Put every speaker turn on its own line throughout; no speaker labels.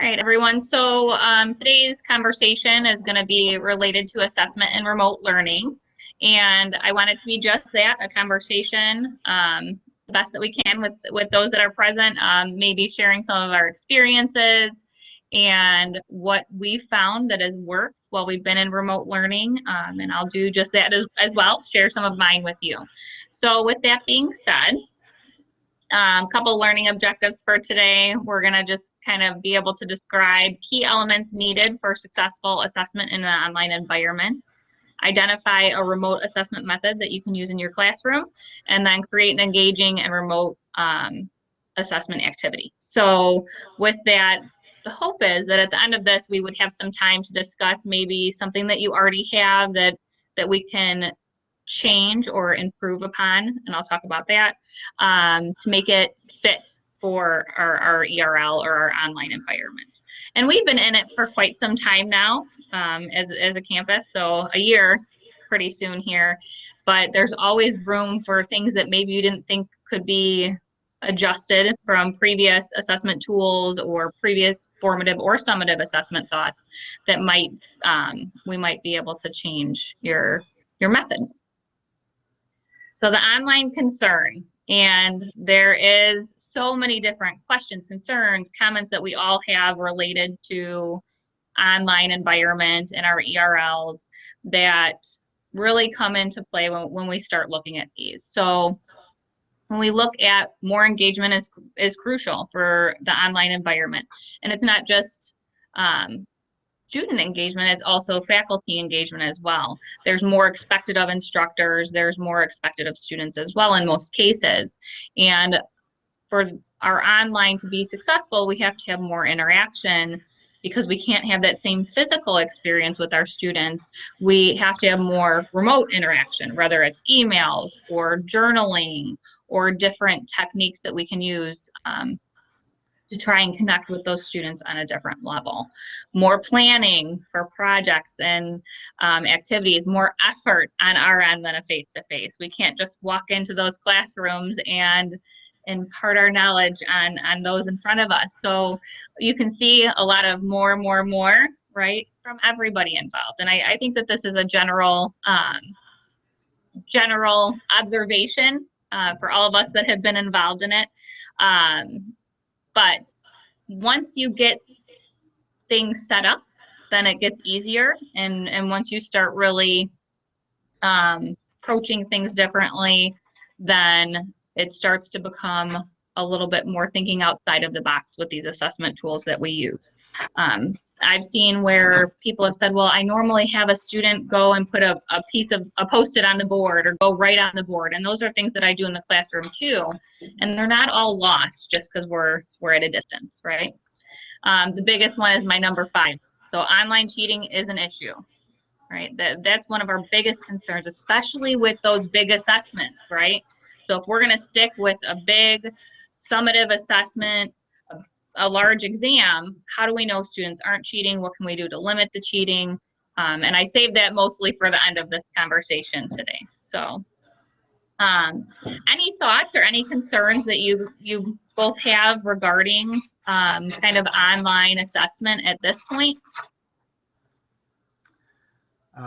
All right, everyone. So today's conversation is going to be related to assessment and remote learning. And I want it to be just that, a conversation, the best that we can with those that are present, maybe sharing some of our experiences and what we found that has worked while we've been in remote learning. And I'll do just that as well, share some of mine with you. So with that being said, couple learning objectives for today. We're going to just kind of be able to describe key elements needed for successful assessment in an online environment, identify a remote assessment method that you can use in your classroom, and then create an engaging and remote assessment activity. So with that, the hope is that at the end of this, we would have some time to discuss maybe something that you already have that we can change or improve upon, and I'll talk about that, to make it fit for our ERL or our online environment. And we've been in it for quite some time now as a campus, so a year pretty soon here, but there's always room for things that maybe you didn't think could be adjusted from previous assessment tools or previous formative or summative assessment thoughts that might we might be able to change your method. So the online concern, and there is so many different questions, concerns, comments that we all have related to online environment and our ERLs that really come into play when we start looking at these. So when we look at more engagement is crucial for the online environment. And it's not just student engagement, it's also faculty engagement as well. There's more expected of instructors, there's more expected of students as well in most cases. And for our online to be successful, we have to have more interaction because we can't have that same physical experience with our students. We have to have more remote interaction, whether it's emails or journaling or different techniques that we can use to try and connect with those students on a different level. More planning for projects and activities, more effort on our end than a face-to-face. We can't just walk into those classrooms and impart our knowledge on those in front of us. So you can see a lot of more, right, from everybody involved. And I think that this is a general observation for all of us that have been involved in it. But once you get things set up, then it gets easier. And once you start really approaching things differently, then it starts to become a little bit more thinking outside of the box with these assessment tools that we use. I've seen where people have said, well, I normally have a student go and put a post-it on the board or go right on the board. And those are things that I do in the classroom too. And they're not all lost just because we're at a distance, right? The biggest one is my number 5. So online cheating is an issue, right? That's one of our biggest concerns, especially with those big assessments, right? So if we're going to stick with a big summative assessment, a large exam, how do we know students aren't cheating? What can we do to limit the cheating? And I saved that mostly for the end of this conversation today. So any thoughts or any concerns that you both have regarding kind of online assessment at this point?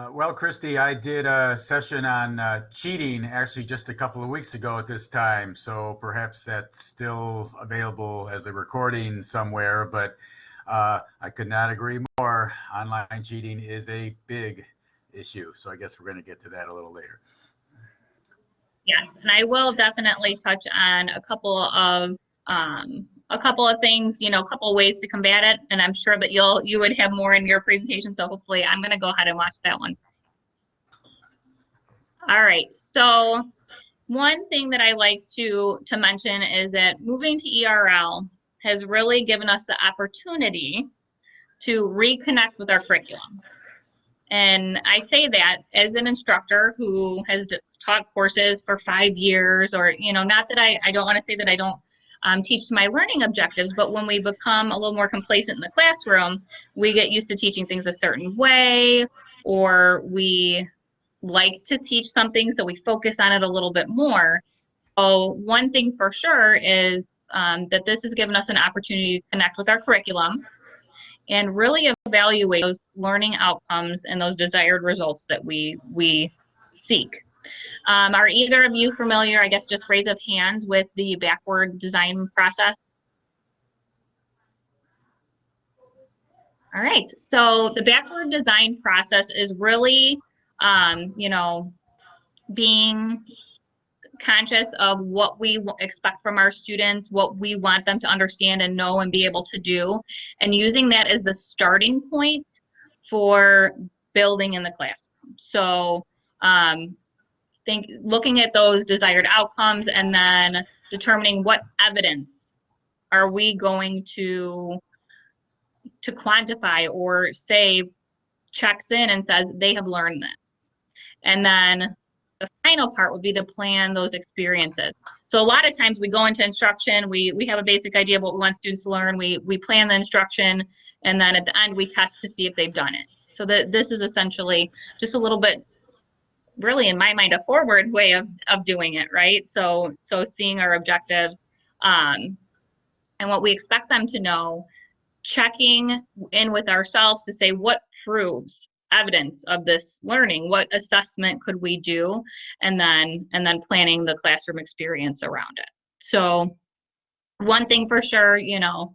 Well, Krysti, I did a session on cheating actually just a couple of weeks ago at this time, so perhaps that's still available as a recording somewhere, but I could not agree more. Online cheating is a big issue, so I guess we're going to get to that a little later.
Yes, and I will definitely touch on a couple of things, a couple of ways to combat it, and I'm sure that you would have more in your presentation, so hopefully I'm going to go ahead and watch that one. All right, so one thing that I like to mention is that moving to ERL has really given us the opportunity to reconnect with our curriculum. And I say that as an instructor who has taught courses for 5 years, or, not that I don't want to say that I don't teach to my learning objectives, but when we become a little more complacent in the classroom, we get used to teaching things a certain way, or we like to teach something, so we focus on it a little bit more. So one thing for sure is that this has given us an opportunity to connect with our curriculum and really evaluate those learning outcomes and those desired results that we seek. Are either of you familiar, I guess just raise of hands, with the backward design process? All right, so the backward design process is really, you know, being conscious of what we expect from our students, what we want them to understand and know and be able to do, and using that as the starting point for building in the classroom. So looking at those desired outcomes and then determining what evidence are we going to quantify or say checks in and says they have learned this. And then the final part would be to plan those experiences. So a lot of times we go into instruction, we have a basic idea of what we want students to learn, we plan the instruction, and then at the end we test to see if they've done it. So this is essentially just a little bit, really in my mind, a forward way of doing it, right? So seeing our objectives and what we expect them to know, checking in with ourselves to say what proves evidence of this learning, what assessment could we do, and then planning the classroom experience around it. So one thing for sure, you know,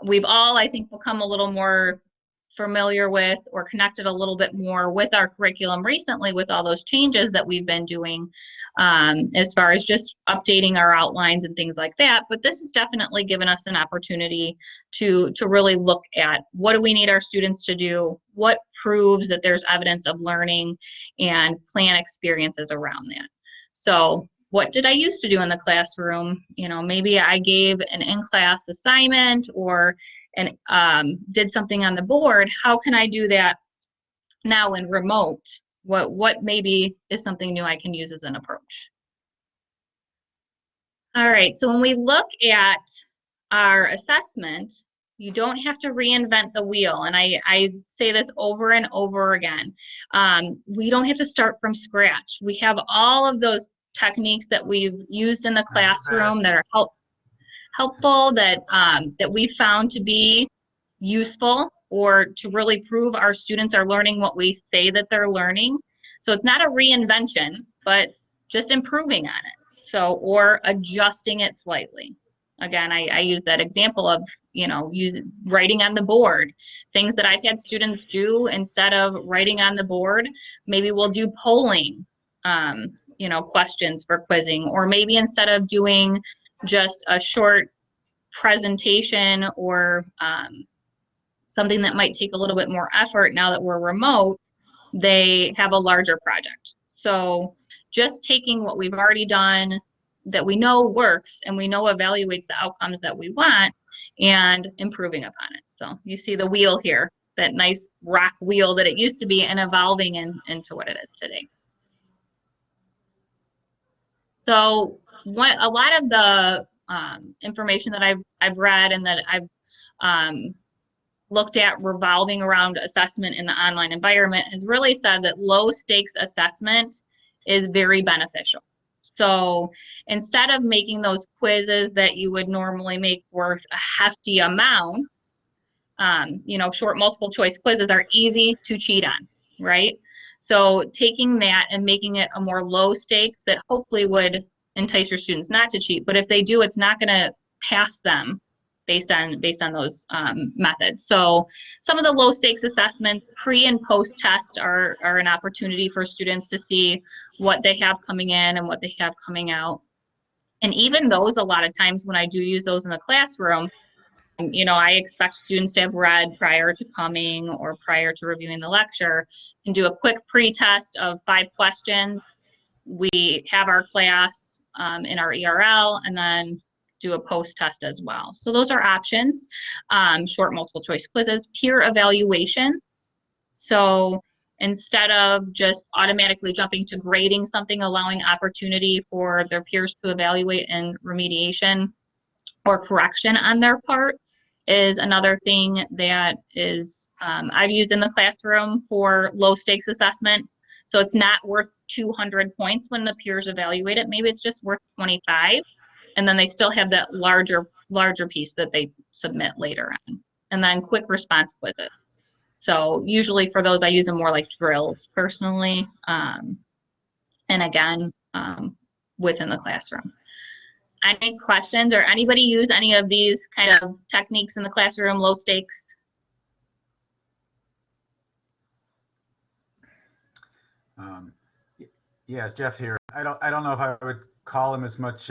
we've all, I think, become a little more familiar with or connected a little bit more with our curriculum recently with all those changes that we've been doing as far as just updating our outlines and things like that. But this has definitely given us an opportunity to really look at what do we need our students to do, what proves that there's evidence of learning, and plan experiences around that. So what did I used to do in the classroom? You know, maybe I gave an in-class assignment or did something on the board. How can I do that now in remote? What maybe is something new I can use as an approach? All right, so when we look at our assessment, you don't have to reinvent the wheel. And I say this over and over again. We don't have to start from scratch. We have all of those techniques that we've used in the classroom that are helpful, that we found to be useful or to really prove our students are learning what we say that they're learning. So it's not a reinvention, but just improving on it. So, or adjusting it slightly. Again, I use that example of, you know, writing on the board. Things that I've had students do instead of writing on the board, maybe we'll do polling, you know, questions for quizzing, or maybe instead of doing just a short presentation or something that might take a little bit more effort now that we're remote, they have a larger project. So just taking what we've already done that we know works and we know evaluates the outcomes that we want and improving upon it. So you see the wheel here, that nice rock wheel that it used to be, and evolving into what it is today. So a lot of the information that I've read and that I've looked at revolving around assessment in the online environment has really said that low stakes assessment is very beneficial. So instead of making those quizzes that you would normally make worth a hefty amount, you know, short multiple choice quizzes are easy to cheat on, right? So taking that and making it a more low stakes that hopefully would entice your students not to cheat, but if they do, it's not going to pass them based on those methods. So some of the low stakes assessments, pre and post test, are an opportunity for students to see what they have coming in and what they have coming out. And even those, a lot of times when I do use those in the classroom, you know, I expect students to have read prior to coming or prior to reviewing the lecture, and do a quick pre-test of 5 questions. We have our class in our ERL, and then do a post-test as well. So those are options. Short multiple choice quizzes, peer evaluations. So instead of just automatically jumping to grading something, allowing opportunity for their peers to evaluate and remediation or correction on their part is another thing that is I've used in the classroom for low stakes assessment. So it's not worth 200 points when the peers evaluate it. Maybe it's just worth 25, and then they still have that larger piece that they submit later on. and then quick response quizzes. So usually for those, I use them more like drills personally. And again, within the classroom. Any questions, or anybody use any of these kind of techniques in the classroom, low stakes?
Yeah, it's Jeff here. I don't know if I would call them as much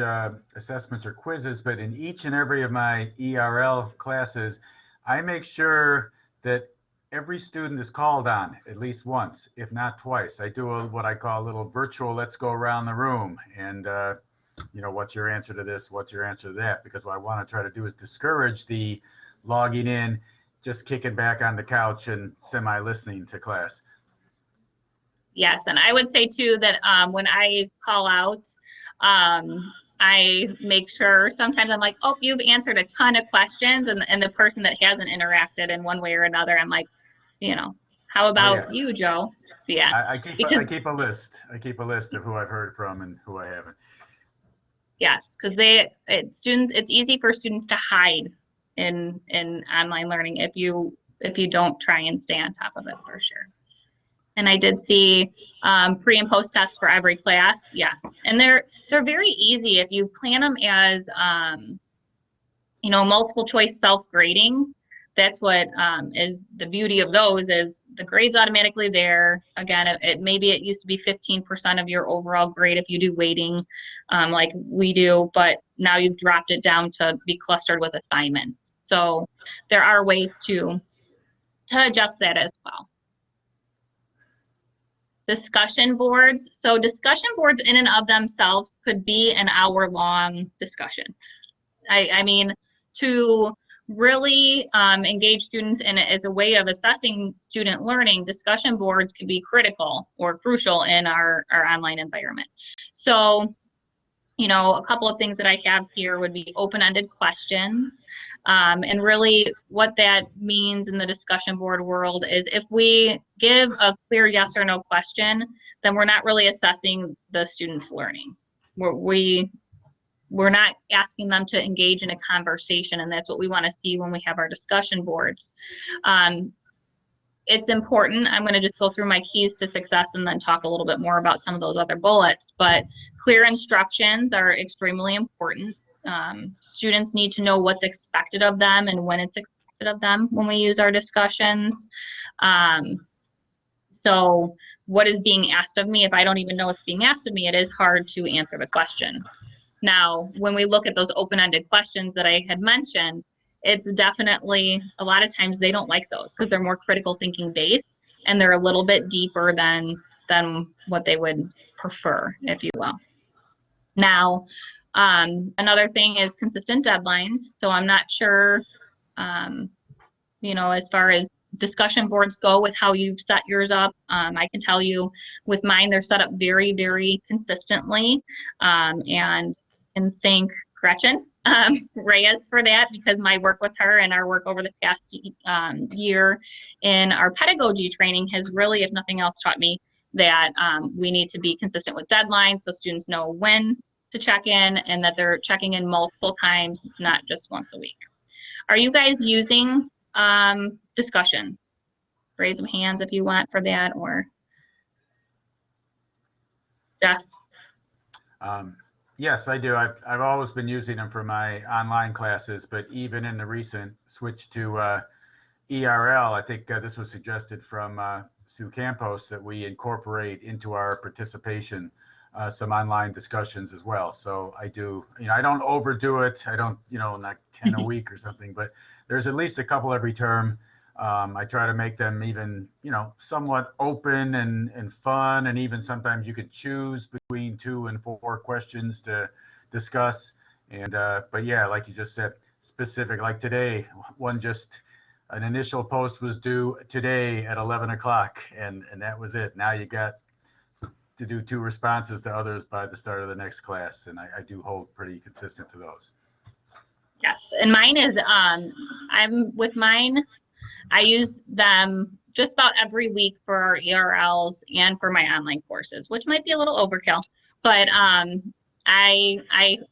assessments or quizzes, but in each and every of my ERL classes, I make sure that every student is called on at least once, if not twice. I do what I call a little virtual let's go around the room, and what's your answer to this? What's your answer to that? Because what I want to try to do is discourage the logging in, just kicking back on the couch and semi-listening to class.
Yes, and I would say too that when I call out, I make sure sometimes I'm like, oh, you've answered a ton of questions, and the person that hasn't interacted in one way or another, I'm like, how about you, Joe? Yeah,
I keep a list. I keep a list of who I've heard from and who I haven't.
Yes, because it's easy for students to hide in online learning if you don't try and stay on top of it, for sure. And I did see pre and post tests for every class. Yes, and they're very easy if you plan them as multiple choice self grading. That's what is the beauty of those, is the grade's automatically there. Again, maybe it used to be 15% of your overall grade if you do weighting like we do, but now you've dropped it down to be clustered with assignments. So there are ways to adjust that as well. Discussion boards. So discussion boards in and of themselves could be an hour-long discussion. I mean, to really engage students in it as a way of assessing student learning, discussion boards can be critical or crucial in our online environment. So, a couple of things that I have here would be open-ended questions. And really what that means in the discussion board world is if we give a clear yes or no question, then we're not really assessing the student's learning. We're not asking them to engage in a conversation, and that's what we want to see when we have our discussion boards. It's important. I'm going to just go through my keys to success and then talk a little bit more about some of those other bullets, but clear instructions are extremely important. Students need to know what's expected of them and when it's expected of them when we use our discussions. So what is being asked of me? If I don't even know what's being asked of me, it is hard to answer the question. Now, when we look at those open-ended questions that I had mentioned, it's definitely, a lot of times they don't like those because they're more critical thinking based and they're a little bit deeper than what they would prefer, if you will. Now, another thing is consistent deadlines. So I'm not sure, as far as discussion boards go with how you've set yours up. I can tell you with mine, they're set up very, very consistently, and thank Gretchen Reyes for that, because my work with her and our work over the past year in our pedagogy training has really, if nothing else, taught me that we need to be consistent with deadlines so students know when to check in and that they're checking in multiple times, not just once a week. Are you guys using discussions? Raise some hands if you want for that, or Jeff.
Yes, I do. I've always been using them for my online classes, but even in the recent switch to ERL, I think this was suggested from Sue Campos that we incorporate into our participation some online discussions as well. So I do, I don't overdo it. I don't, not 10 a week or something, but there's at least a couple every term. I try to make them even, somewhat open and fun, and even sometimes you could choose between 2 and 4 questions to discuss. And but yeah, like you just said, specific. Like today, an initial post was due today at 11 o'clock, and that was it. Now you got to do 2 responses to others by the start of the next class, and I do hold pretty consistent to those.
Yes, and mine is I use them just about every week for our ERLs and for my online courses, which might be a little overkill, but I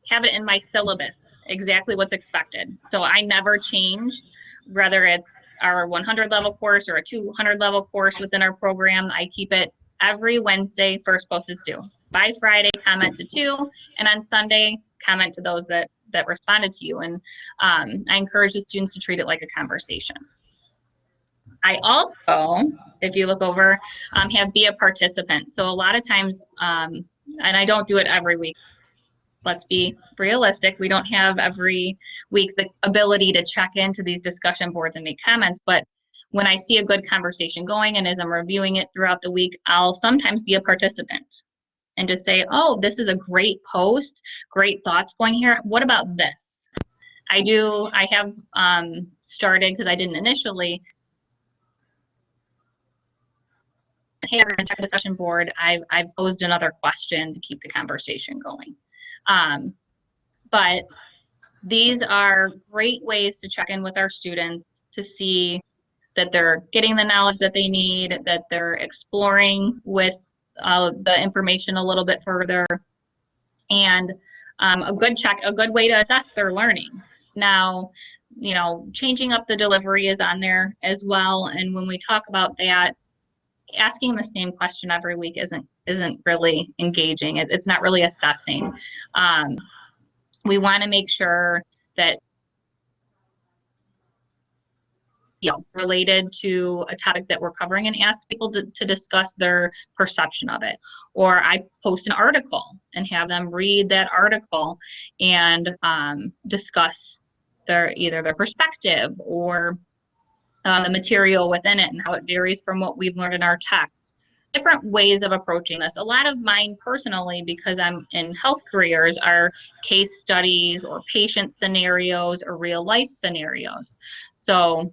have it in my syllabus exactly what's expected. So I never change, whether it's our 100 level course or a 200 level course within our program. I keep it every Wednesday, first post is due. By Friday, comment to 2, and on Sunday, comment to those that responded to you. And I encourage the students to treat it like a conversation. I also, if you look over, have be a participant. So a lot of times, and I don't do it every week. Let's be realistic. We don't have every week the ability to check into these discussion boards and make comments. But when I see a good conversation going, and as I'm reviewing it throughout the week, I'll sometimes be a participant and just say, oh, this is a great post, great thoughts going here. What about this? I have started, because I didn't initially, hey, everyone, check the discussion board. I've posed another question to keep the conversation going. But these are great ways to check in with our students to see that they're getting the knowledge that they need, that they're exploring with the information a little bit further, and a good way to assess their learning. Now, you know, changing up the delivery is on there as well, and when we talk about that, asking the same question every week isn't really engaging. It's not really assessing. We want to make sure that, you know, related to a topic that we're covering, and ask people to discuss their perception of it. Or I post an article and have them read that article and discuss either their perspective or the material within it and how it varies from what we've learned in our text. Different ways of approaching this. A lot of mine personally, because I'm in health careers, are case studies or patient scenarios or real life scenarios. So,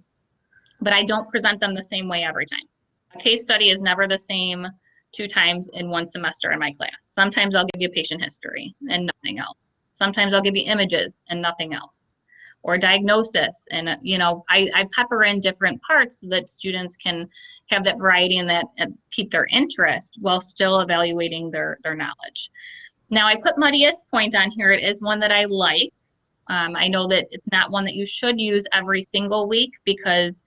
but I don't present them the same way every time. A case study is never the same 2 times in one semester in my class. Sometimes I'll give you patient history and nothing else. Sometimes I'll give you images and nothing else, or diagnosis. And, you know, I pepper in different parts so that students can have that variety and that keep their interest while still evaluating their knowledge. Now, I put Muddiest Point on here. It is one that I like. I know that it's not one that you should use every single week, because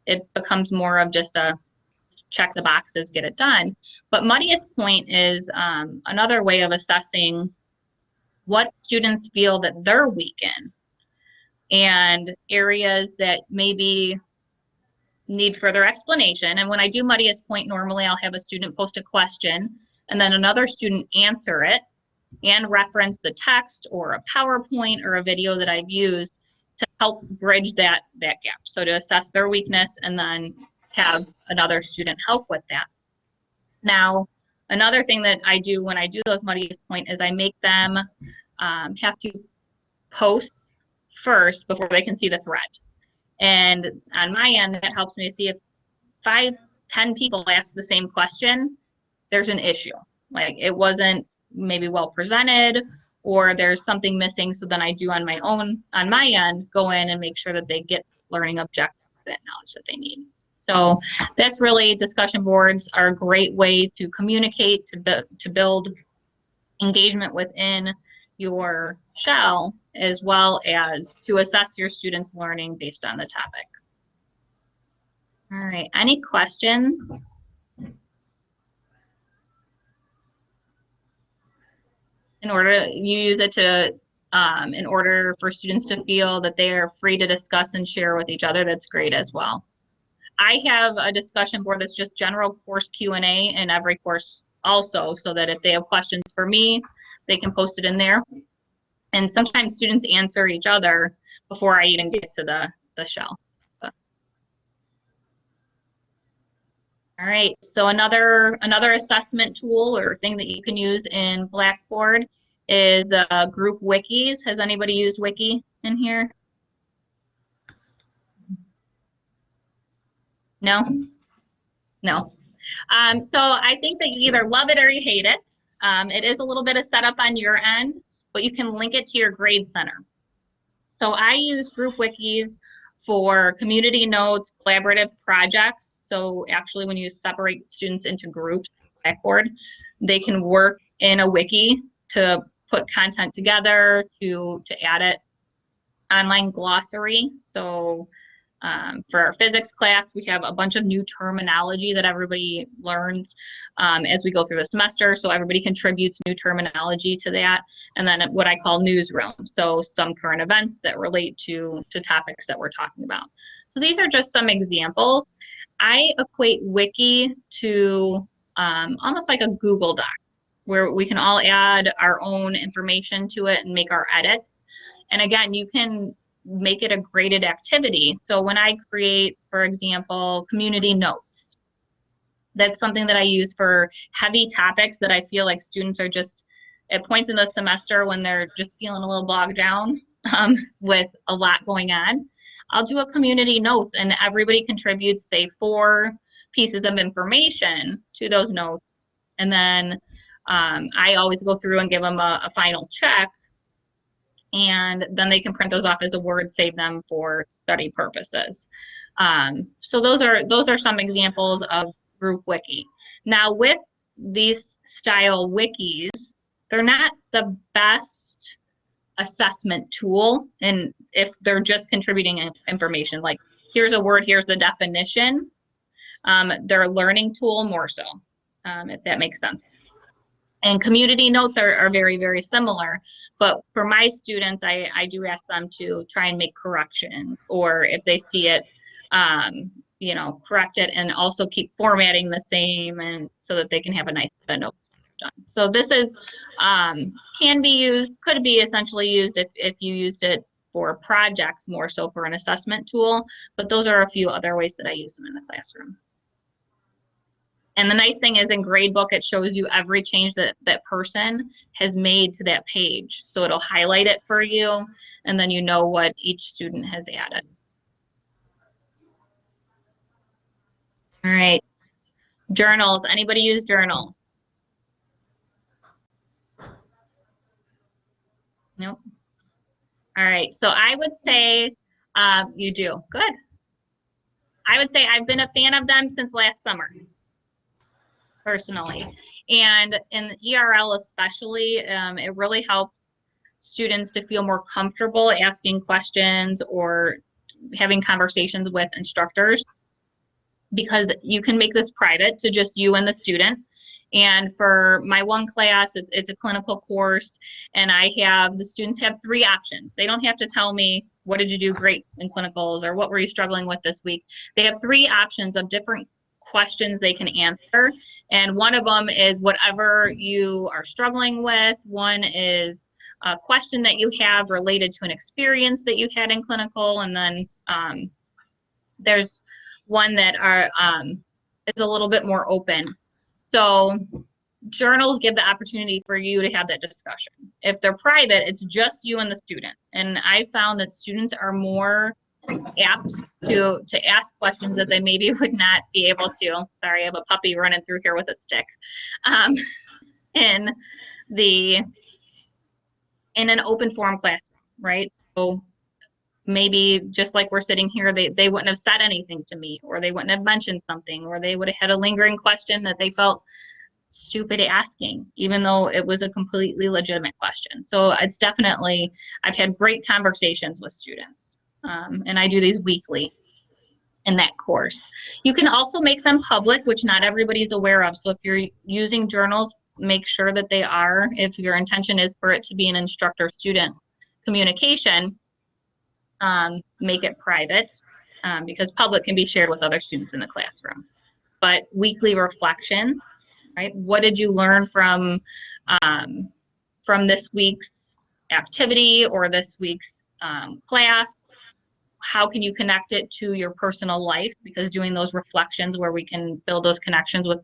it becomes more of just a check the boxes, get it done. But Muddiest Point is another way of assessing what students feel that they're weak in, and areas that maybe need further explanation. And when I do Muddiest Point, normally I'll have a student post a question and then another student answer it and reference the text or a PowerPoint or a video that I've used to help bridge that gap. So to assess their weakness and then have another student help with that. Now, another thing that I do when I do those Muddiest Point is I make them have to post first before they can see the thread. And on my end, that helps me to see if 5, 10 people ask the same question, there's an issue. Like it wasn't maybe well presented, or there's something missing. So then I do on my end, go in and make sure that they get learning objectives, that knowledge that they need. So that's really, discussion boards are a great way to communicate, to build engagement within your shell, as well as to assess your students' learning based on the topics. All right, any questions? In order, you use it to, in order for students to feel that they are free to discuss and share with each other, that's great as well. I have a discussion board that's just general course Q&A in every course also, so that if they have questions for me, they can post it in there. And sometimes students answer each other before I even get to the shell. All right, so another assessment tool or thing that you can use in Blackboard is the group wikis. Has anybody used Wiki in here? No? No. So I think that you either love it or you hate it. It is a little bit of setup on your end, but you can link it to your grade center. So I use group wikis for community notes, collaborative projects. So actually when you separate students into groups, Blackboard, they can work in a wiki to put content together to add it. Online glossary. So for our physics class, we have a bunch of new terminology that everybody learns as we go through the semester. So everybody contributes new terminology to that. And then what I call newsroom. So some current events that relate to topics that we're talking about. So these are just some examples. I equate Wiki to almost like a Google Doc, where we can all add our own information to it and make our edits. And again, you can make it a graded activity. So when I create, for example, community notes, that's something that I use for heavy topics that I feel like students are just at points in the semester when they're just feeling a little bogged down with a lot going on. I'll do a community notes and everybody contributes, say, 4 pieces of information to those notes. And then I always go through and give them a final check, and then they can print those off as a Word, save them for study purposes. So those are some examples of group wiki. Now with these style wikis, they're not the best assessment tool, and if they're just contributing information, like here's a word, here's the definition, they're a learning tool more so, if that makes sense. And community notes are very, very similar, but for my students, I do ask them to try and make corrections, or if they see it, you know, correct it, and also keep formatting the same, and so that they can have a nice set of notes done. So this is, can be used, could be essentially used if you used it for projects more so for an assessment tool, but those are a few other ways that I use them in the classroom. And the nice thing is in Gradebook, it shows you every change that person has made to that page. So it'll highlight it for you, and then you know what each student has added. All right. Journals. Anybody use journals? Nope. All right. So I would say you do. Good. I would say I've been a fan of them since last summer, personally. And in ERL especially, it really helps students to feel more comfortable asking questions or having conversations with instructors, because you can make this private to just you and the student. And for my one class, it's a clinical course, and the students have 3 options. They don't have to tell me, what did you do great in clinicals, or what were you struggling with this week? They have 3 options of different questions they can answer, and one of them is whatever you are struggling with. One is a question that you have related to an experience that you had in clinical, and then there's one that is a little bit more open. So journals give the opportunity for you to have that discussion. If they're private, it's just you and the student. And I found that students are more apt to ask questions that they maybe would not be able to. Sorry, I have a puppy running through here with a stick. In an open forum classroom, right? So maybe just like we're sitting here, they wouldn't have said anything to me, or they wouldn't have mentioned something, or they would have had a lingering question that they felt stupid asking, even though it was a completely legitimate question. So it's definitely, I've had great conversations with students, and I do these weekly in that course. You can also make them public, which not everybody's aware of. So if you're using journals, make sure that they are, if your intention is for it to be an instructor-student communication, make it private, because public can be shared with other students in the classroom. But weekly reflection, right? What did you learn from this week's activity or this week's class? How can you connect it to your personal life? Because doing those reflections where we can build those connections with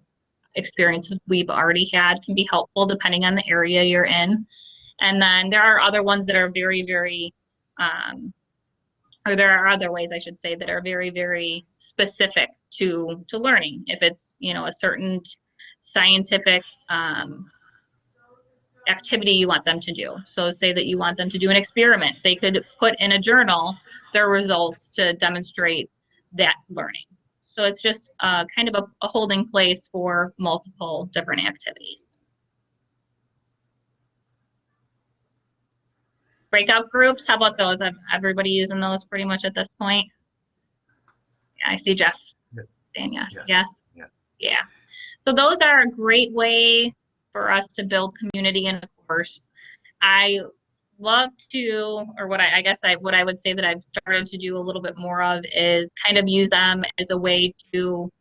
experiences we've already had can be helpful depending on the area you're in. And then there are other ones that are very, very, or there are other ways I should say that are very, very specific to learning. If it's, you know, a certain scientific activity you want them to do. So say that you want them to do an experiment. They could put in a journal their results to demonstrate that learning. So it's just kind of a holding place for multiple different activities. Breakout groups, how about those? Everybody using those pretty much at this point? Yeah, I see Jeff saying yes. Yes. Yeah. So those are a great way for us to build community in a course. I love to, or what I guess what I would say that I've started to do a little bit more of is kind of use them as a way to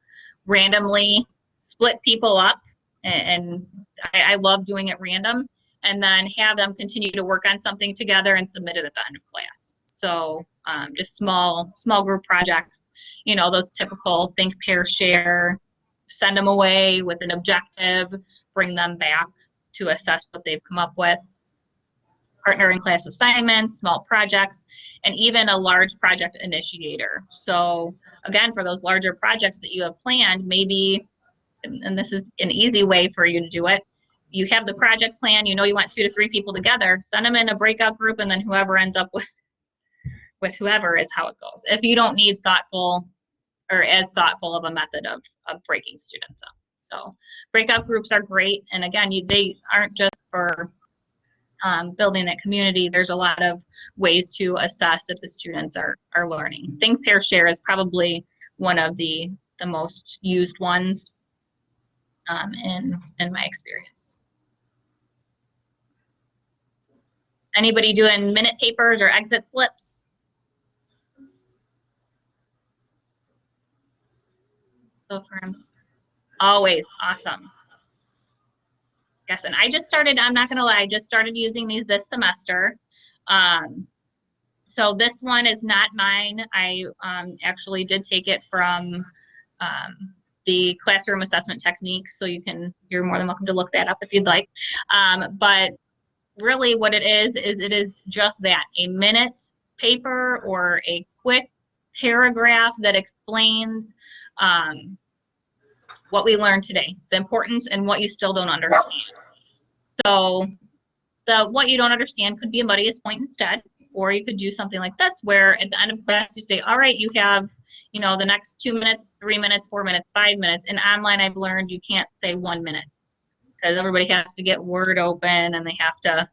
randomly split people up, and I love doing it random, and then have them continue to work on something together and submit it at the end of class. So just small group projects, you know, those typical think, pair, share, send them away with an objective, bring them back to assess what they've come up with, partner in class assignments, small projects, and even a large project initiator. So again, for those larger projects that you have planned, maybe, and this is an easy way for you to do it, you have the project plan, you know you want 2 to 3 people together, send them in a breakout group, and then whoever ends up with whoever is how it goes. If you don't need thoughtful or as thoughtful of a method of breaking students up. So breakout groups are great. And again, they aren't just for building that community. There's a lot of ways to assess if the students are learning. Think, pair, share is probably one of the most used ones in my experience. Anybody doing minute papers or exit slips? So far, always awesome. Yes, and I just started, I'm not gonna lie, I just started using these this semester. So this one is not mine. I actually did take it from the classroom assessment techniques, so you're more than welcome to look that up if you'd like. But really what it is just that, a minute paper or a quick paragraph that explains what we learned today, the importance and what you still don't understand. So what you don't understand could be a muddiest point instead, or you could do something like this, where at the end of class you say, all right, you have, you know, the next 2 minutes, 3 minutes, 4 minutes, 5 minutes. In online, I've learned you can't say 1 minute because everybody has to get Word open and they have to,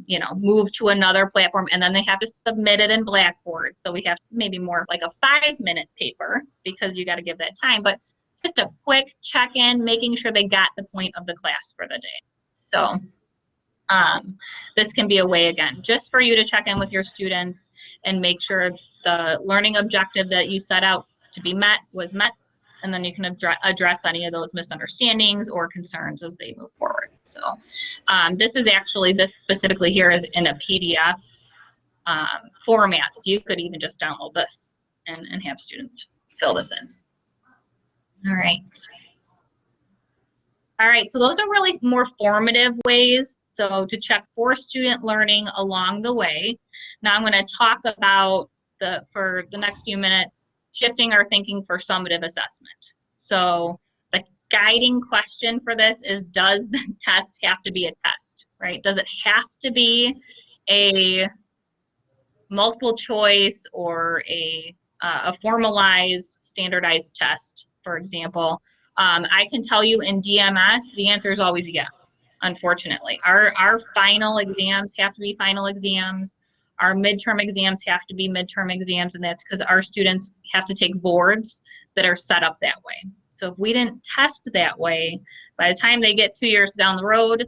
you know, move to another platform, and then they have to submit it in Blackboard. So we have maybe more like a 5-minute paper because you got to give that time, but just a quick check-in, making sure they got the point of the class for the day. So this can be a way, again, just for you to check in with your students and make sure the learning objective that you set out to be met was met, and then you can address any of those misunderstandings or concerns as they move forward. So this specifically here is in a PDF format, so you could even just download this and have students fill this in. All right, so those are really more formative ways, so to check for student learning along the way. Now I'm going to talk about, for the next few minutes, shifting our thinking for summative assessment. So the guiding question for this is, does the test have to be a test, right? Does it have to be a multiple choice or a formalized standardized test, for example? I can tell you in DMS, the answer is always yes, unfortunately. Our final exams have to be final exams. Our midterm exams have to be midterm exams, and that's because our students have to take boards that are set up that way. So if we didn't test that way, by the time they get 2 years down the road,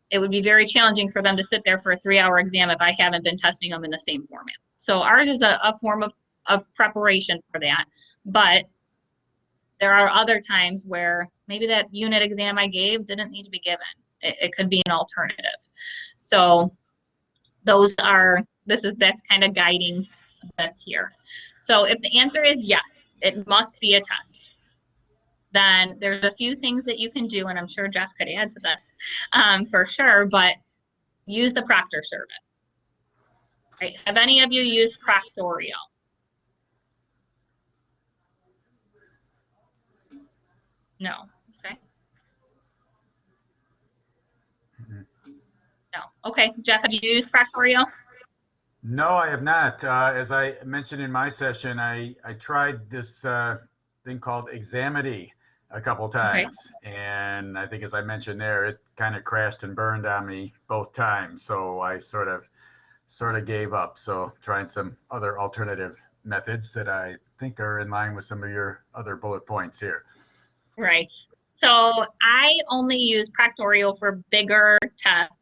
it would be very challenging for them to sit there for a 3-hour exam if I haven't been testing them in the same format. So ours is a form of preparation for that. But there are other times where maybe that unit exam I gave didn't need to be given. It could be an alternative. So that's kind of guiding this here. So if the answer is yes, it must be a test, then there's a few things that you can do, and I'm sure Jeff could add to this for sure, but use the proctor service. Right? Have any of you used Proctorial? No. Okay. No. Okay. Jeff, have you used Proctorial?
No, I have not. As I mentioned in my session, I tried this thing called Examity a couple times, okay. And I think, as I mentioned there, it kind of crashed and burned on me both times. So I sort of sort of gave up. So trying some other alternative methods that I think are in line with some of your other bullet points here.
Right. So I only use Proctorio for bigger tests,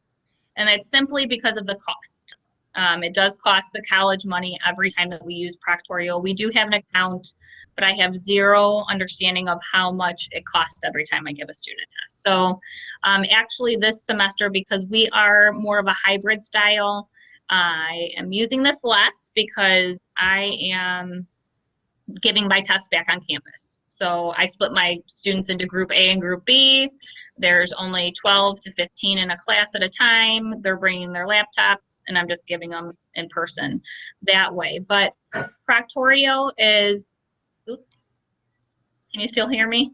and it's simply because of the cost. It does cost the college money every time that we use Proctorio. We do have an account, but I have zero understanding of how much it costs every time I give a student a test. So actually this semester, because we are more of a hybrid style, I am using this less because I am giving my tests back on campus. So I split my students into group A and group B. There's only 12 to 15 in a class at a time. They're bringing their laptops, and I'm just giving them in person that way. But Proctorio is, oops, can you still hear me?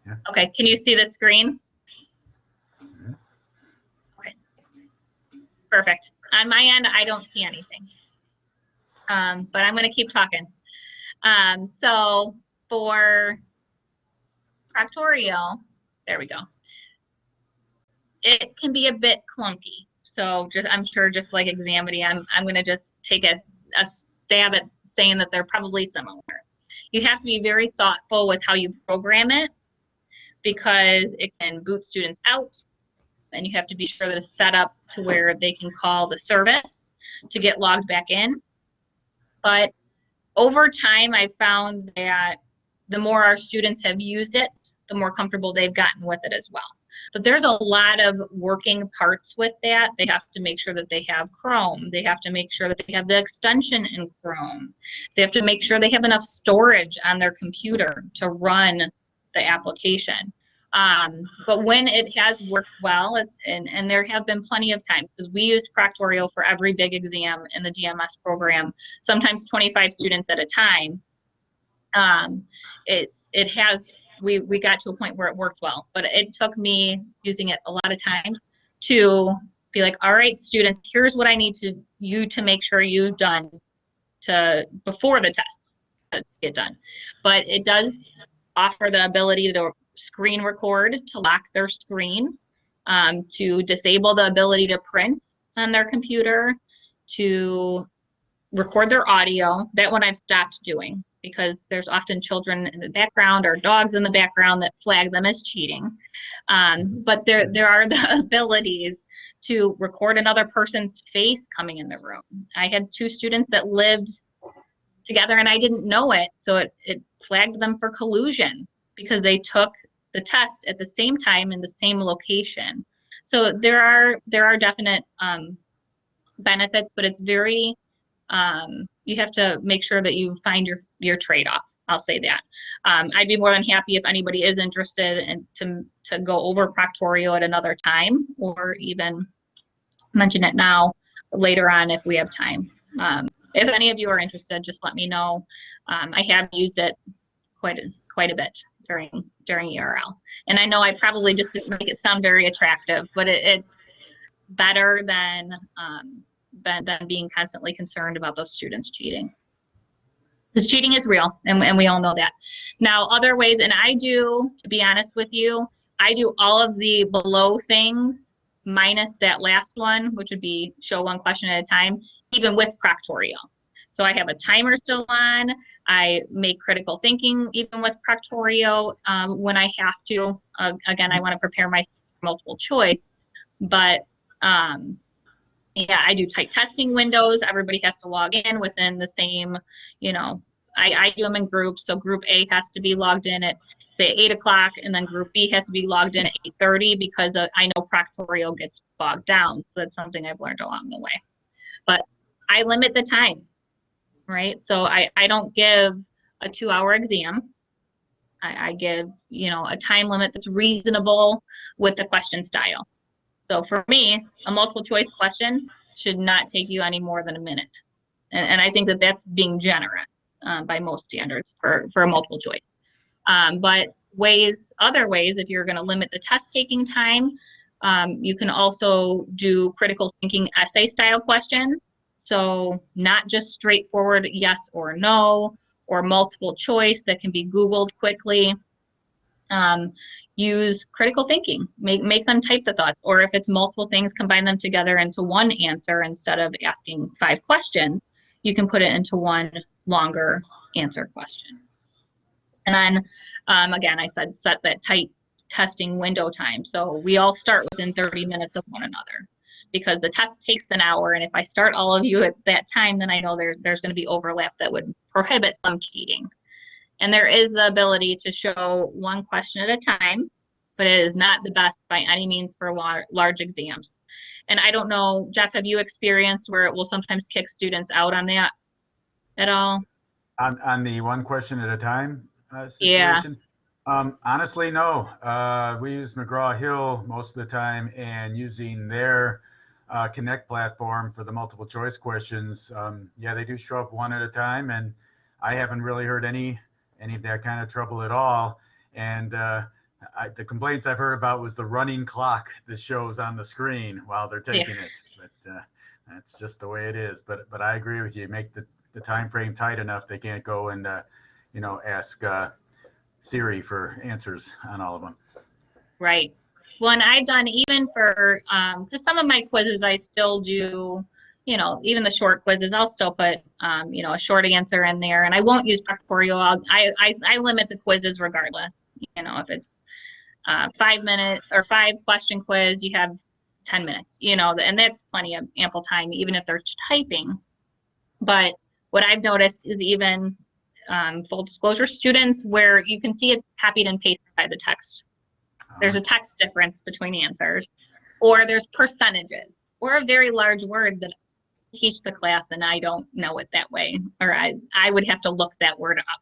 Yeah.
Okay, can you see the screen?
Mm-hmm.
Okay, perfect. On my end, I don't see anything, but I'm gonna keep talking. So for Proctorio, there we go. It can be a bit clunky. So just, I'm sure just like Examity, I'm going to just take a stab at saying that they're probably similar. You have to be very thoughtful with how you program it because it can boot students out, and you have to be sure that it's set up to where they can call the service to get logged back in. But over time, I found that the more our students have used it, the more comfortable they've gotten with it as well. But there's a lot of working parts with that. They have to make sure that they have Chrome. They have to make sure that they have the extension in Chrome. They have to make sure they have enough storage on their computer to run the application. But when it has worked well, and there have been plenty of times, because we used Proctorio for every big exam in the DMS program, sometimes 25 students at a time. It has, we got to a point where it worked well, but it took me using it a lot of times to be like, all right, students, here's what I need you to make sure you've done before the test to get done. But it does offer the ability to screen record, to lock their screen, to disable the ability to print on their computer, to record their audio. That one I've stopped doing because there's often children in the background or dogs in the background that flag them as cheating. But there are the abilities to record another person's face coming in the room. I had 2 students that lived together and I didn't know it, so it flagged them for collusion because they took the test at the same time in the same location. So there are definite benefits, but it's very, you have to make sure that you find your trade-off. I'll say that. I'd be more than happy if anybody is interested in, to go over Proctorio at another time, or even mention it now later on if we have time. If any of you are interested, just let me know. I have used it quite a bit during ERL, and I know I probably just didn't make it sound very attractive, but it's better than being constantly concerned about those students cheating. Because cheating is real, and we all know that. Now, other ways, and I do, to be honest with you, I do all of the below things minus that last one, which would be show one question at a time, even with Proctorio. So I have a timer still on. I make critical thinking even with Proctorio when I have to. Again, I want to prepare my multiple choice, but yeah, I do tight testing windows. Everybody has to log in within the same, I do them in groups. So group A has to be logged in at, say, 8 o'clock, and then group B has to be logged in at 8:30 because I know Proctorio gets bogged down. So that's something I've learned along the way. But I limit the time, right? So I don't give a 2-hour exam. I give, a time limit that's reasonable with the question style. So for me, a multiple choice question should not take you any more than a minute. And I think that that's being generous by most standards for a multiple choice. But other ways, if you're going to limit the test taking time, you can also do critical thinking essay style questions. So not just straightforward yes or no, or multiple choice that can be Googled quickly. Use critical thinking, make them type the thoughts, or if it's multiple things, combine them together into one answer. Instead of asking 5 questions, you can put it into one longer answer question. And then again, I said set that tight testing window time. So we all start within 30 minutes of one another, because the test takes an hour. And if I start all of you at that time, then I know there's going to be overlap that would prohibit some cheating. And there is the ability to show one question at a time, but it is not the best by any means for large exams. And I don't know, Jeff, have you experienced where it will sometimes kick students out on that at all?
On the one question at a time
Yeah,
situation? Honestly, no. We use McGraw-Hill most of the time, and using their Connect platform for the multiple choice questions, yeah, they do show up one at a time, and I haven't really heard any of that kind of trouble at all. And the complaints I've heard about was the running clock that shows on the screen while they're taking
yeah.
it. But that's just the way it is. But I agree with you. Make the time frame tight enough they can't go and ask Siri for answers on all of them.
Right. Well, and I've done even for, because some of my quizzes I still do, even the short quizzes, I'll still put, a short answer in there, and I won't use factorial. I limit the quizzes regardless. If it's 5 minute or 5 question quiz, you have 10 minutes, and that's plenty of ample time, even if they're typing. But what I've noticed is even full disclosure students where you can see it copied and pasted by the text. There's a text difference between answers, or there's percentages, or a very large word that I teach the class and I don't know it that way, or I would have to look that word up.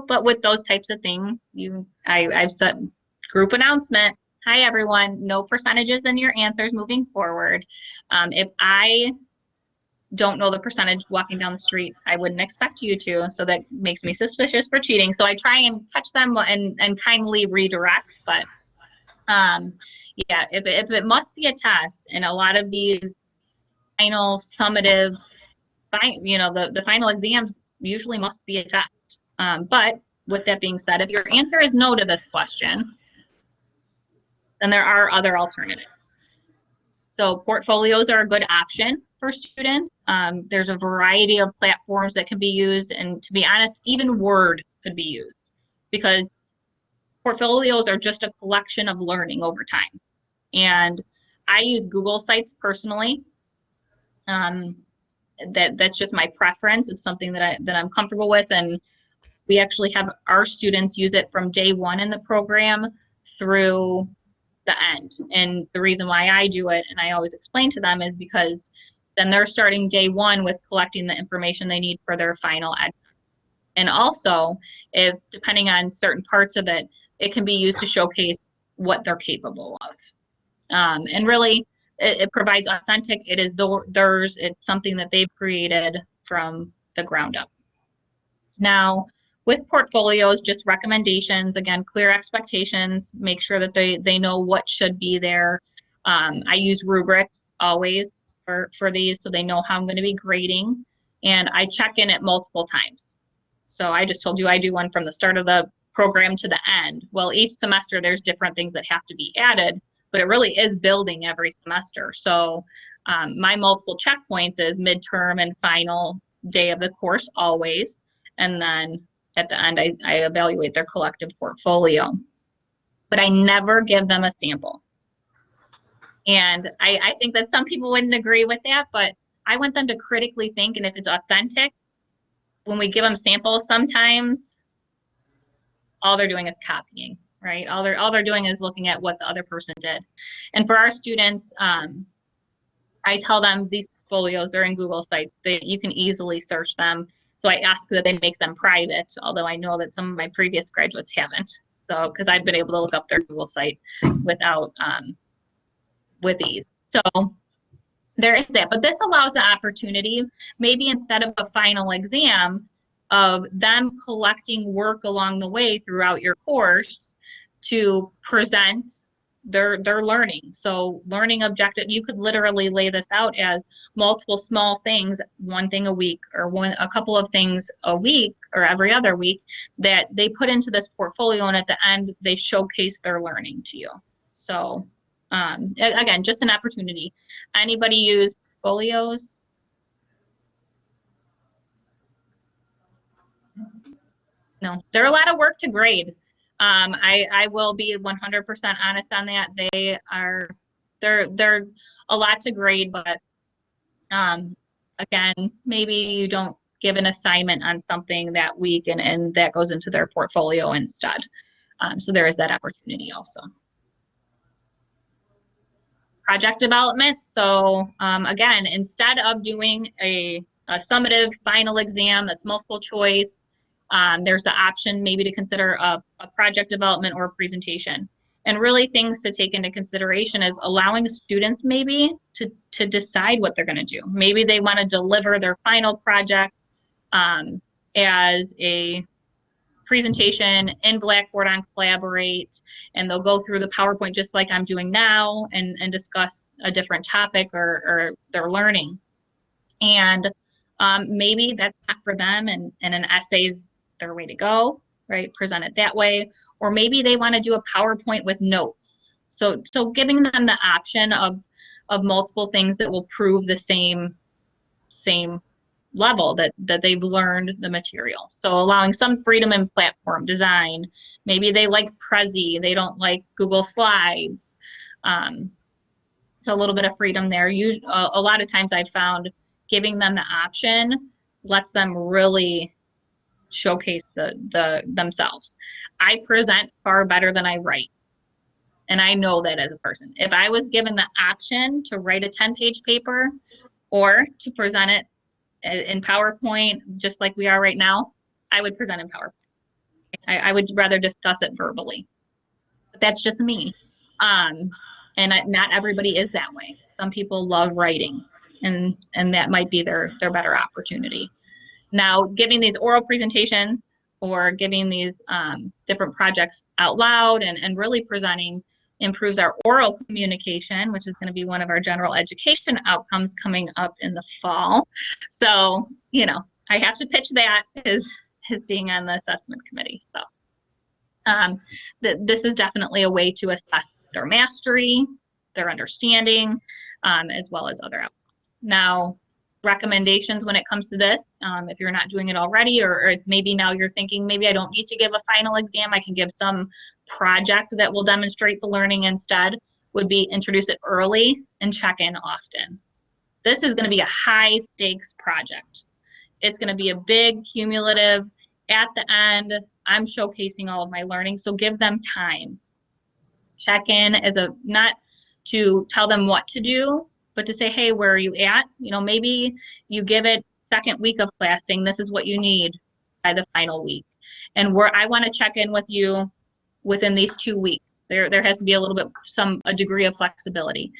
But with those types of things, I've set group announcement. Hi everyone, no percentages in your answers moving forward. If I don't know the percentage walking down the street, I wouldn't expect you to, so that makes me suspicious for cheating. So I try and catch them and kindly redirect. But yeah, if it must be a test, and a lot of these final summative, the final exams usually must be a test. But with that being said, if your answer is no to this question, then there are other alternatives. So portfolios are a good option for students. There's a variety of platforms that can be used, and to be honest, even Word could be used, because portfolios are just a collection of learning over time. And I use Google Sites personally. That's just my preference. It's something that I'm comfortable with, and we actually have our students use it from day one in the program through the end. And the reason why I do it, and I always explain to them, is because then they're starting day one with collecting the information they need for their final exam. And also, if depending on certain parts of it, it can be used to showcase what they're capable of. And really, it provides authentic. It is theirs. It's something that they've created from the ground up. Now, with portfolios, just recommendations, again, clear expectations, make sure that they know what should be there. I use rubric always for these, so they know how I'm going to be grading, and I check in it multiple times. So I just told you I do one from the start of the program to the end. Well, each semester there's different things that have to be added, but it really is building every semester. So my multiple checkpoints is midterm and final day of the course always. And then at the end, I evaluate their collective portfolio. But I never give them a sample. And I think that some people wouldn't agree with that, but I want them to critically think, and if it's authentic, when we give them samples, sometimes all they're doing is copying, right? All they're doing is looking at what the other person did. And for our students, I tell them these portfolios, they're in Google Sites, you can easily search them. So I ask that they make them private, although I know that some of my previous graduates haven't. So, because I've been able to look up their Google site without, with ease. So there is that, but this allows the opportunity, maybe instead of a final exam, of them collecting work along the way throughout your course to present they're learning. So learning objective, you could literally lay this out as multiple small things, one thing a week or a couple of things a week or every other week that they put into this portfolio, and at the end they showcase their learning to you. So again, just an opportunity. Anybody use portfolios? No, they're a lot of work to grade. I will be 100% honest on that. They're a lot to grade, but again, maybe you don't give an assignment on something that week and that goes into their portfolio instead. So there is that opportunity also. Project development. So again, instead of doing a summative final exam that's multiple choice, there's the option maybe to consider a project development or a presentation. And really things to take into consideration is allowing students maybe to decide what they're going to do. Maybe they want to deliver their final project as a presentation in Blackboard on Collaborate, and they'll go through the PowerPoint just like I'm doing now and discuss a different topic or their learning. And maybe that's not for them, and an essay is their way to go, right? Present it that way. Or maybe they want to do a PowerPoint with notes. So giving them the option of multiple things that will prove the same level that they've learned the material. So allowing some freedom in platform design. Maybe they like Prezi, they don't like Google Slides. So a little bit of freedom there. A lot of times I've found giving them the option lets them really showcase themselves. I present far better than I write. And I know that as a person. If I was given the option to write a 10-page paper or to present it in PowerPoint, just like we are right now, I would present in PowerPoint. I would rather discuss it verbally. But that's just me. And not everybody is that way. Some people love writing, and that might be their better opportunity. Now, giving these oral presentations or giving these different projects out loud and really presenting improves our oral communication, which is going to be one of our general education outcomes coming up in the fall. So, I have to pitch that as being on the assessment committee. So this is definitely a way to assess their mastery, their understanding, as well as other outcomes. Now, recommendations when it comes to this, if you're not doing it already, or maybe now you're thinking maybe I don't need to give a final exam, I can give some project that will demonstrate the learning instead, would be introduce it early and check in often. This is going to be a high stakes project. It's going to be a big cumulative. At the end, I'm showcasing all of my learning, so give them time. Check in as not to tell them what to do, but to say, hey, where are you at? Maybe you give it second week of class saying this is what you need by the final week. And I want to check in with you within these 2 weeks. There has to be a little bit, a degree of flexibility.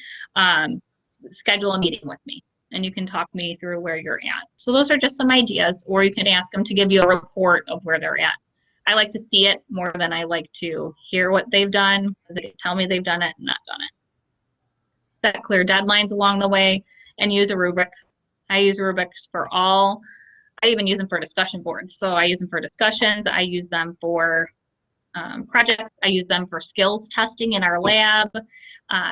Schedule a meeting with me and you can talk me through where you're at. So those are just some ideas, or you can ask them to give you a report of where they're at. I like to see it more than I like to hear what they've done, because they can tell me they've done it and not done it. Set clear deadlines along the way and use a rubric. I use rubrics for all. I even use them for discussion boards. So I use them for discussions. I use them for projects. I use them for skills testing in our lab,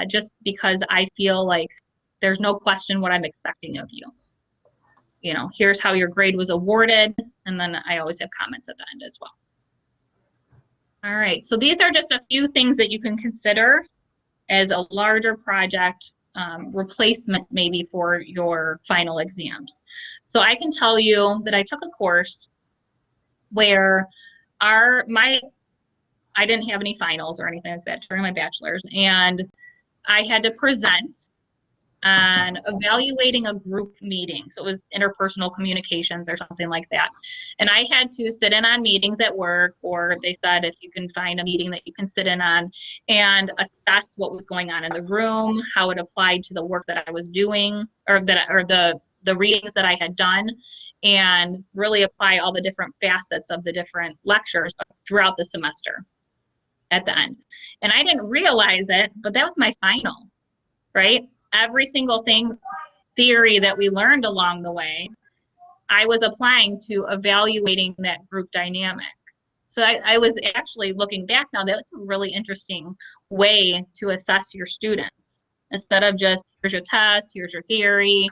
just because I feel like there's no question what I'm expecting of you. Here's how your grade was awarded, and then I always have comments at the end as well. All right, so these are just a few things that you can consider as a larger project replacement maybe for your final exams. So I can tell you that I took a course where I didn't have any finals or anything like that during my bachelor's, and I had to present on evaluating a group meeting. So it was interpersonal communications or something like that. And I had to sit in on meetings at work, or they said if you can find a meeting that you can sit in on and assess what was going on in the room, how it applied to the work that I was doing, or the readings that I had done, and really apply all the different facets of the different lectures throughout the semester. at the end. And I didn't realize it, but that was my final, right? Every single theory that we learned along the way, I was applying to evaluating that group dynamic. So I was actually looking back now, that's a really interesting way to assess your students. Instead of just, here's your test, here's your theory,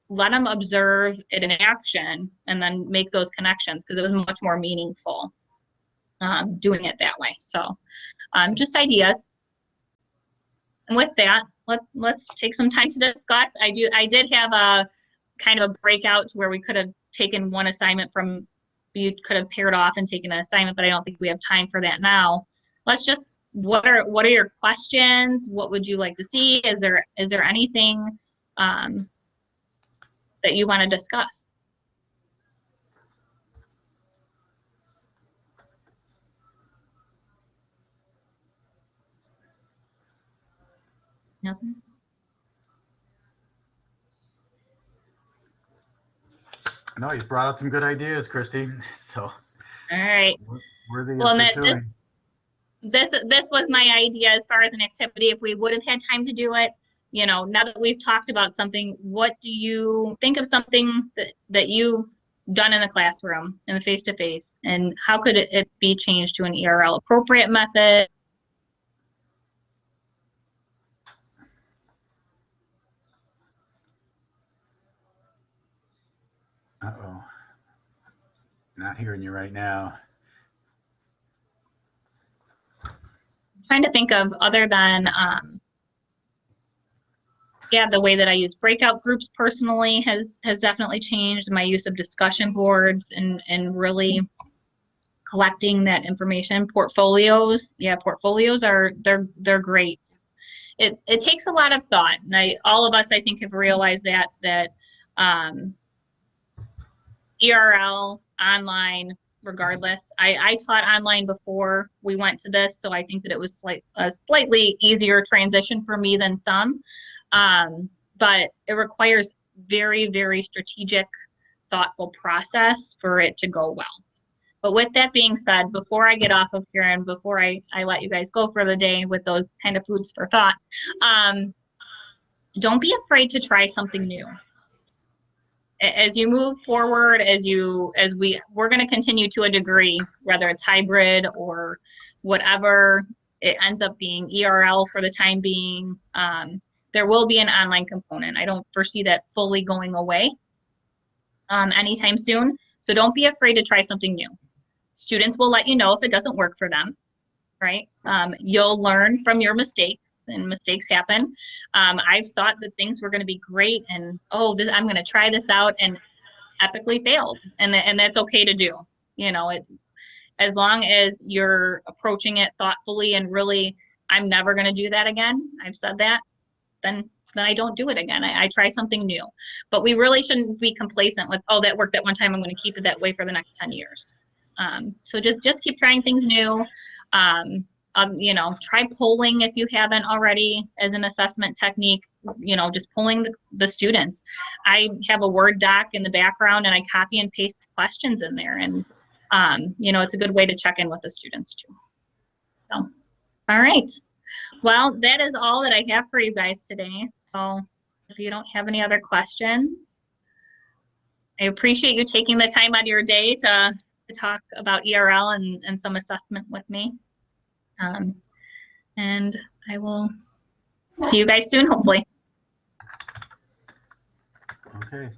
let them observe it in action and then make those connections, because it was much more meaningful doing it that way. So just ideas. And with that, let's take some time to discuss. I did have a kind of a breakout to where we could have taken one assignment from, you could have paired off and taken an assignment, but I don't think we have time for that now. Let's just, what are your questions? What would you like to see? Is there anything that you want to discuss? Nothing?
No, you brought out some good ideas, Krysti. So,
All right.
worthy
Well,
of
and
pursuing.
this was my idea as far as an activity. If we would have had time to do it, you know, now that we've talked about something, what do you think of something that you've done in the classroom, in the face-to-face, and how could it be changed to an ERL appropriate method?
Uh-oh. Not hearing you right now.
I'm trying to think of other than, yeah, the way that I use breakout groups personally has definitely changed. My use of discussion boards and really collecting that information. Portfolios, yeah, portfolios are, they're great. It takes a lot of thought, and all of us, I think, have realized that ERL, online, regardless. I taught online before we went to this, so I think that it was a slightly easier transition for me than some. But it requires very, very strategic, thoughtful process for it to go well. But with that being said, before I get off of here and before I let you guys go for the day with those kind of foods for thought, don't be afraid to try something new. As you move forward, we're going to continue to a degree, whether it's hybrid or whatever it ends up being, ERL for the time being, there will be an online component. I don't foresee that fully going away anytime soon. So don't be afraid to try something new. Students will let you know if it doesn't work for them, right? You'll learn from your mistakes, and mistakes happen. I've thought that things were going to be great, and I'm going to try this out, and epically failed, and that's okay to do. You know, as long as you're approaching it thoughtfully and really, I'm never going to do that again. I've said that. Then I don't do it again. I try something new. But we really shouldn't be complacent with, oh, that worked at one time, I'm going to keep it that way for the next 10 years. So just keep trying things new. You know, try polling if you haven't already as an assessment technique. You know, just polling the students. I have a Word doc in the background, and I copy and paste questions in there. And, you know, it's a good way to check in with the students too. So, all right. Well, that is all that I have for you guys today. So if you don't have any other questions, I appreciate you taking the time out of your day to talk about ERL and some assessment with me. And I will see you guys soon, hopefully.
Okay.